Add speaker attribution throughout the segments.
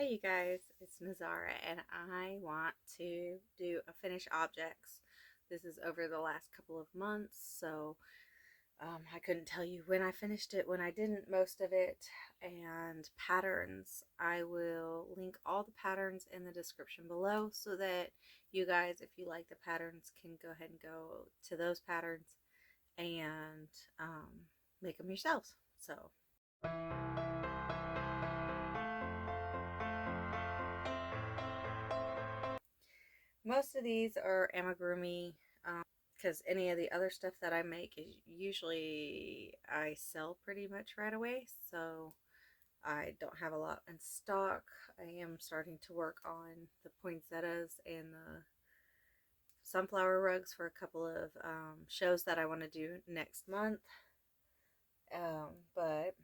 Speaker 1: Hey you guys, it's Nazara and I want to do a finish objects. This is over the last couple of months, so I couldn't tell you when I finished it, when I didn't, most of it. And patterns, I will link all the patterns in the description below so that you guys, if you like the patterns, can go ahead and go to those patterns and make them yourselves. So most of these are amigurumi, because any of the other stuff that I make is usually I sell pretty much right away, so I don't have a lot in stock. I am starting to work on the poinsettias and the sunflower rugs for a couple of shows that I want to do next month. But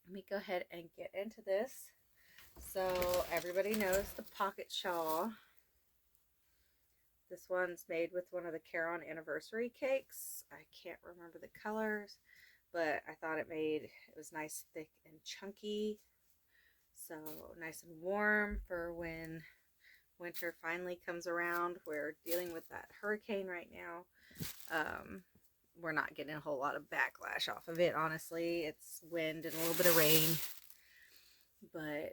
Speaker 1: let me go ahead and get into this. So everybody knows the pocket shawl. This one's made with one of the Caron anniversary cakes. I can't remember the colors, but I thought it was nice, thick, and chunky. So nice and warm for when winter finally comes around. We're dealing with that hurricane right now. We're not getting a whole lot of backlash off of it, honestly. It's wind and a little bit of rain, but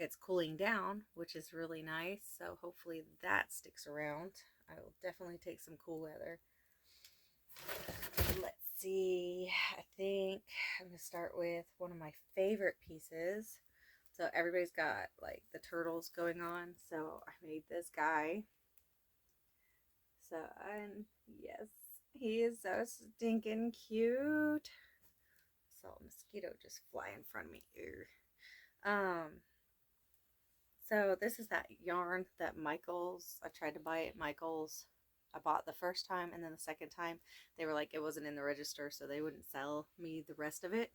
Speaker 1: it's cooling down, which is really nice, so hopefully that sticks around. I will definitely take some cool weather. Let's see, I think I'm going to start with one of my favorite pieces. So everybody's got like the turtles going on, so I made this guy. So, and yes, he is so stinking cute. I saw a mosquito just fly in front of me. So this is that yarn that Michael's, I tried to buy it at Michael's. I bought the first time, and then the second time they were like it wasn't in the register, so they wouldn't sell me the rest of it.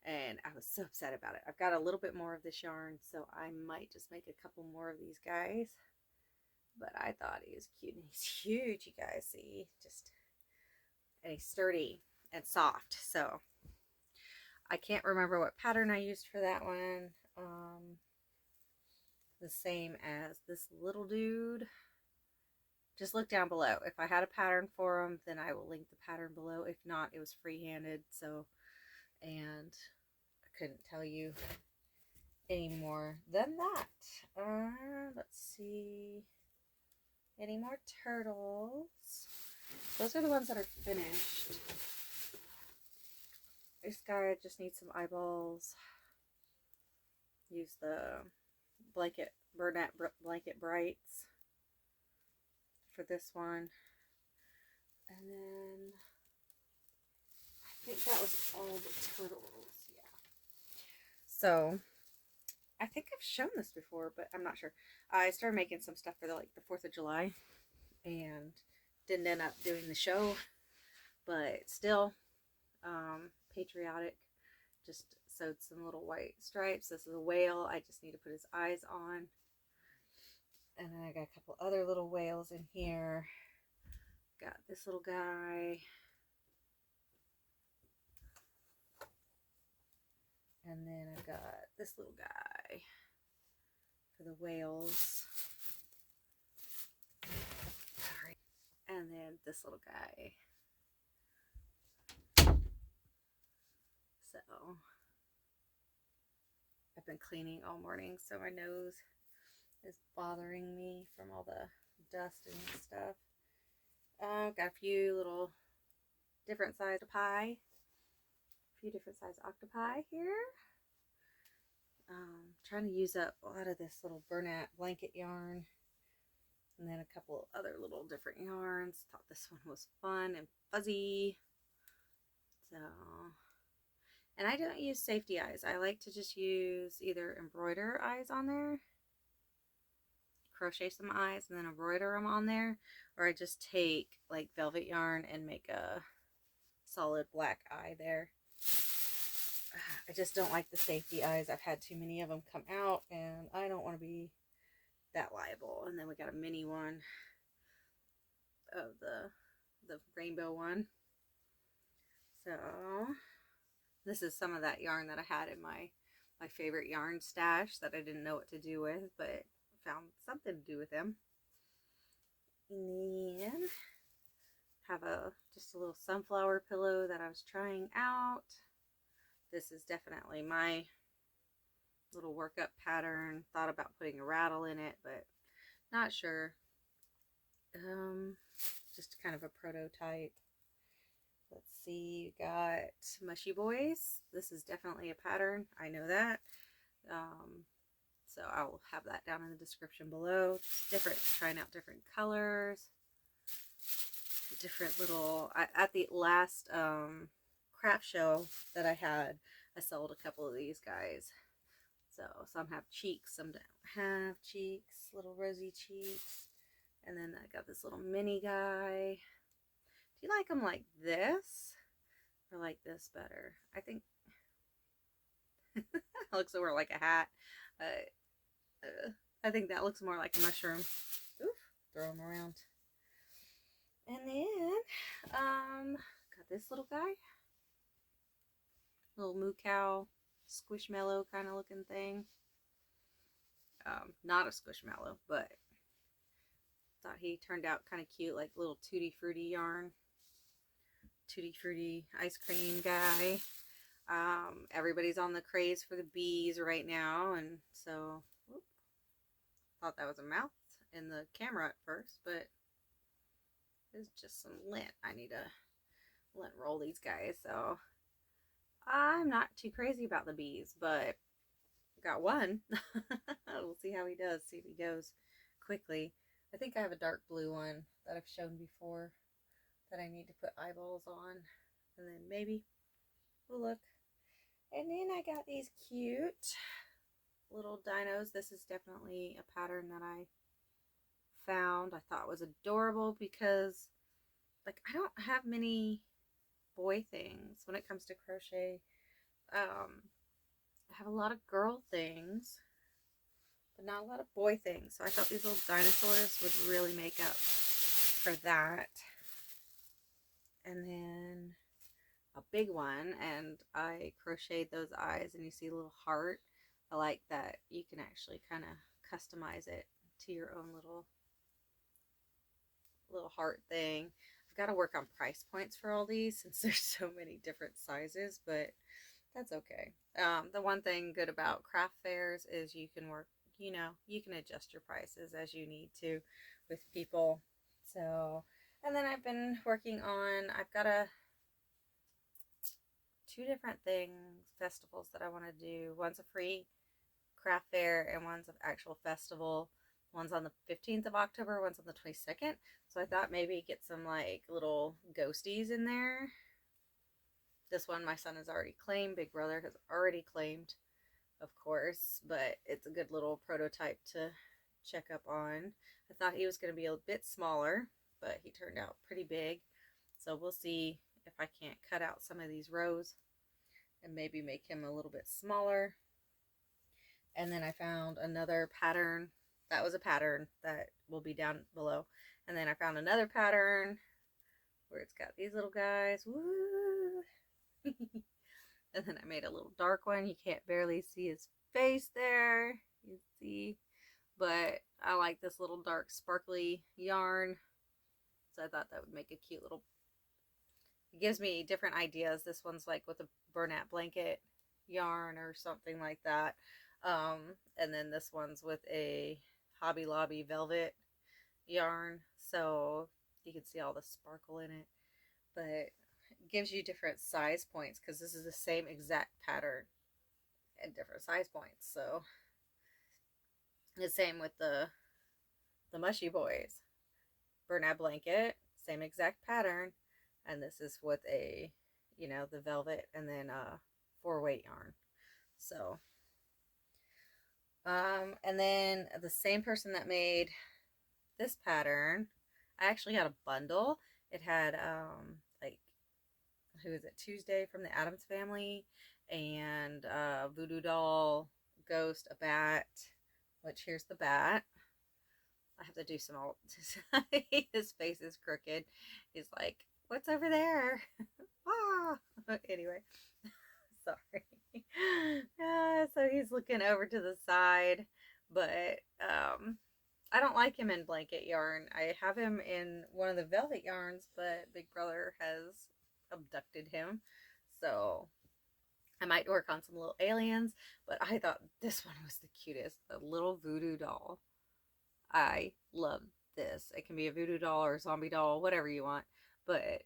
Speaker 1: And I was so upset about it. I've got a little bit more of this yarn, so I might just make a couple more of these guys. But I thought he was cute, and he's huge, you guys see. And he's sturdy and soft. So I can't remember what pattern I used for that one. The same as this little dude. Just look down below. If I had a pattern for him, then I will link the pattern below. If not, it was free-handed, so, and I couldn't tell you any more than that. Let's see. Any more turtles? Those are the ones that are finished. This guy just needs some eyeballs. Use the Burnett Blanket Brights for this one. And then I think that was all the turtles. Yeah. So I think I've shown this before, but I'm not sure. I started making some stuff for the 4th of July and didn't end up doing the show, but still patriotic. Just sewed some little white stripes. This is a whale. I just need to put his eyes on. And then I got a couple other little whales in here. Got this little guy. And then I've got this little guy for the whales. Sorry. And then this little guy. So I've been cleaning all morning, so my nose is bothering me from all the dust and stuff. Got a few little different sized octopi. A few different sized octopi here. Trying to use up a lot of this little Burnett blanket yarn. And then a couple other little different yarns. Thought this one was fun and fuzzy. So, and I don't use safety eyes. I like to just use either embroider eyes on there, crochet some eyes, and then embroider them on there, or I just take like velvet yarn and make a solid black eye there. I just don't like the safety eyes. I've had too many of them come out, and I don't want to be that liable. And then we got a mini one of the rainbow one. So this is some of that yarn that I had in my my favorite yarn stash that I didn't know what to do with, but found something to do with them. And then have just a little sunflower pillow that I was trying out. This is definitely my little workup pattern. Thought about putting a rattle in it, but not sure. Just kind of a prototype. Let's see, you got Mushy Boys. This is definitely a pattern. I know that. So I'll have that down in the description below. Just different, trying out different colors. Different little, at the last craft show that I had, I sold a couple of these guys. So some have cheeks, some don't have cheeks, little rosy cheeks. And then I got this little mini guy. Do you like them like this or like this better? I think it looks more like a hat. I think that looks more like a mushroom. Oof, throw them around. And then got this little guy, little moo cow, squishmallow kind of looking thing. Not a squishmallow, but thought he turned out kind of cute, like little tutti frutti yarn. Tutti frutti ice cream guy. Everybody's on the craze for the bees right now, and so whoop, thought that was a mouth in the camera at first, but it's just some lint. I need to lint roll these guys, so I'm not too crazy about the bees, but got one. We'll see how he does, see if he goes quickly. I think I have a dark blue one that I've shown before that I need to put eyeballs on, and then maybe we'll look. And then I got these cute little dinos. This is definitely a pattern that I found. I thought was adorable because, like, I don't have many boy things when it comes to crochet. I have a lot of girl things, but not a lot of boy things. So I thought these little dinosaurs would really make up for that. And then a big one, and I crocheted those eyes, and you see a little heart. I like that you can actually kind of customize it to your own little heart thing. I've got to work on price points for all these since there's so many different sizes, but that's okay. The one thing good about craft fairs is you can work, you can adjust your prices as you need to with people. So, and then I've been working on, I've got two different festivals that I want to do. One's a free craft fair and one's an actual festival. One's on the 15th of October, one's on the 22nd. So I thought maybe get some like little ghosties in there. This one my son has already claimed. Big brother has already claimed, of course, but it's a good little prototype to check up on. I thought he was going to be a bit smaller, but he turned out pretty big. So we'll see if I can't cut out some of these rows and maybe make him a little bit smaller. And then I found another pattern. That was a pattern that will be down below. And then I found another pattern where it's got these little guys. Woo! And then I made a little dark one. You can't barely see his face there. You see. But I like this little dark sparkly yarn. So I thought that would make a cute little... It gives me different ideas. This one's like with a burlap blanket yarn or something like that. And then this one's with a Hobby Lobby velvet yarn. So you can see all the sparkle in it. But it gives you different size points because this is the same exact pattern at different size points. So the same with the Mushy Boys. Burlap blanket, same exact pattern. And this is with a, the velvet and then a 4-weight yarn. So, and then the same person that made this pattern, I actually had a bundle. It had, like, who is it? Tuesday from the Addams Family and Voodoo Doll, Ghost, a bat, which here's the bat. I have to do some alt. His face is crooked. He's like, what's over there? Ah! Anyway, Sorry. So he's looking over to the side, but I don't like him in blanket yarn. I have him in one of the velvet yarns, but Big Brother has abducted him. So I might work on some little aliens, but I thought this one was the cutest. The little voodoo doll. I love this. It can be a voodoo doll or a zombie doll, whatever you want, but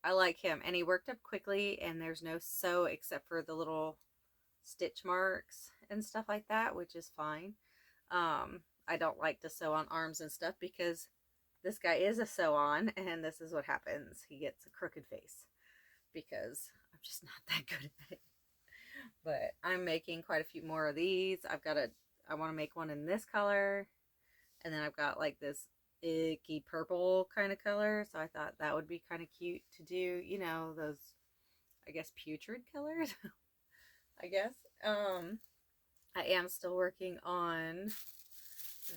Speaker 1: I like him. And he worked up quickly, and there's no sew except for the little stitch marks and stuff like that, which is fine. I don't like to sew on arms and stuff because this guy is a sew on, and this is what happens. He gets a crooked face because I'm just not that good at it. But I'm making quite a few more of these. I want to make one in this color, and then I've got like this icky purple kind of color, so I thought that would be kind of cute to do, you know, those, I guess, putrid colors. I guess. I am still working on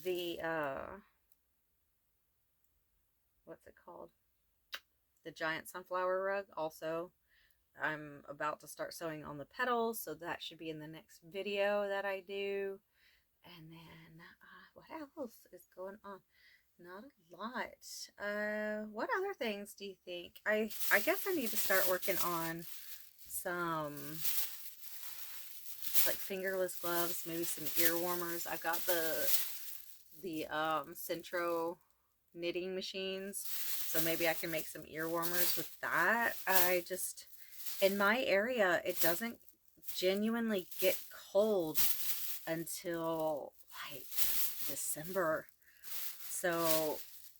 Speaker 1: the what's it called? The giant sunflower rug. Also, I'm about to start sewing on the petals, so that should be in the next video that I do. And then what else is going on? Not a lot. What other things do you think? I guess I need to start working on some like fingerless gloves, maybe some ear warmers. I've got the Centro knitting machines, so maybe I can make some ear warmers with that. I just, in my area, it doesn't genuinely get cold until like December. So,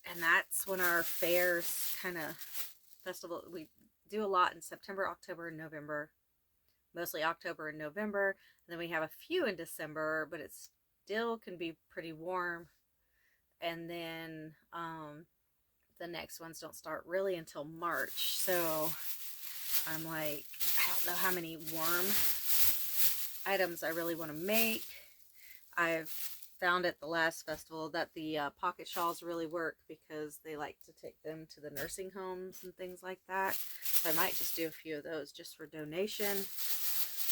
Speaker 1: and that's when our fairs kind of festival, we do a lot in September, October, and November. Mostly October and November. And then we have a few in December, but it still can be pretty warm. And then the next ones don't start really until March. So I'm like, I don't know how many warm items I really want to make. I've found at the last festival that the pocket shawls really work because they like to take them to the nursing homes and things like that. So I might just do a few of those just for donation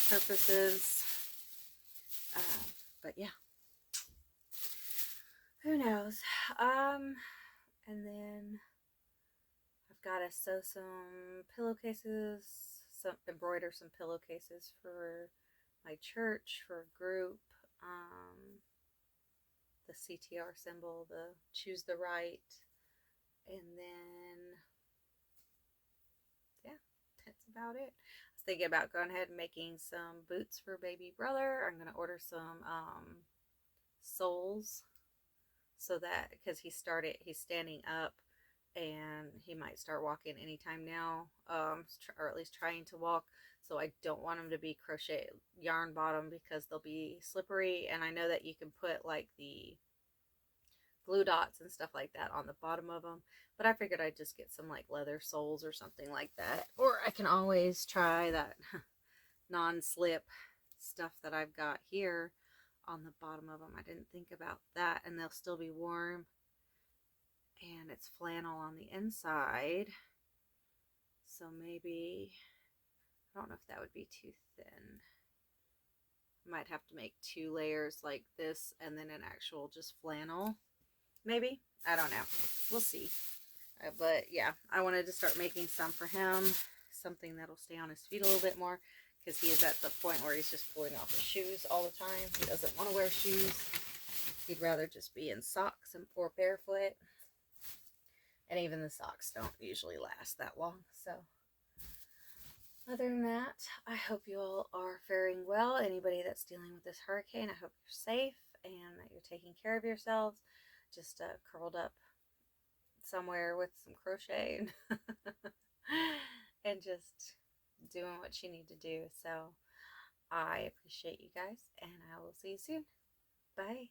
Speaker 1: purposes. But yeah, who knows? And then I've got to sew some pillowcases, embroider some pillowcases for my church, for a group. The CTR symbol, the choose the right. And then, yeah, that's about it. I was thinking about going ahead and making some boots for baby brother. I'm going to order some soles so that, because he's standing up and he might start walking anytime now, or at least trying to walk. So I don't want them to be crochet yarn bottom because they'll be slippery. And I know that you can put like the glue dots and stuff like that on the bottom of them, but I figured I'd just get some like leather soles or something like that. Or I can always try that non-slip stuff that I've got here on the bottom of them. I didn't think about that, and they'll still be warm, and it's flannel on the inside, so maybe, I don't know if that would be too thin. I might have to make 2 layers like this and then an actual just flannel, maybe. I don't know, we'll see. But yeah, I wanted to start making some for him, something that'll stay on his feet a little bit more, because he is at the point where he's just pulling off his shoes all the time. He doesn't want to wear shoes. He'd rather just be in socks or barefoot. And even the socks don't usually last that long. So other than that, I hope you all are faring well. Anybody that's dealing with this hurricane, I hope you're safe and that you're taking care of yourselves. Just curled up somewhere with some crochet and just doing what you need to do. So I appreciate you guys, and I will see you soon. Bye.